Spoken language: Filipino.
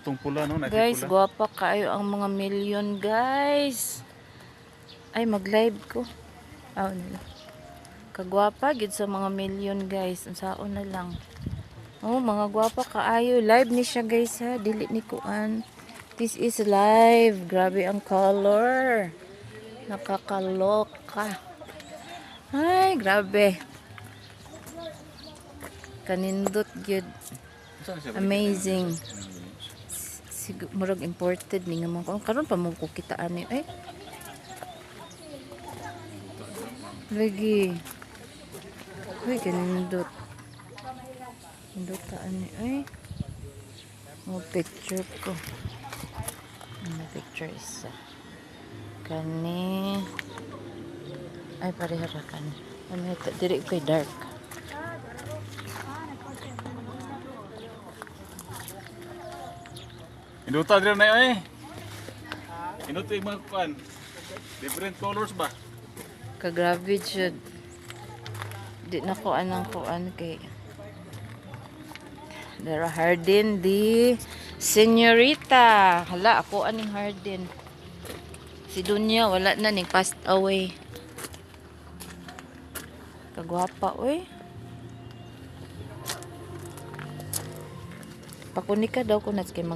Itong pula, no? Guys, Pula. guwapa kayo ang mga milyon, guys. Ay, mag-live ko. Oh, nila. Kagwapa, gid sa mga milyon, guys. Ang saon na lang. Oh, mga guwapa kaayo. Live ni siya, guys, ha. Dili ni kuan. This is live. Grabe ang color. Nakakaloka. Ay, grabe. Kanindot, yun. Saan siya? Amazing. Murag imported ni nga mga karon pa mo ko kitaan ni ay lagi uy kanindot nindot taan ni ay mo picture ko ano picture isa kani ay parehara kani ano ito diri kay dark. Induta dito na eh. Induta yung mga kuan. Different colors ba? Kagrabe jud di na ko anang kuan kay Dara Hardin di Señorita. Hala ako aning Hardin. Si Dunya wala na ning passed away. Kagwapa oy. Pakunika daw ko nas kay mag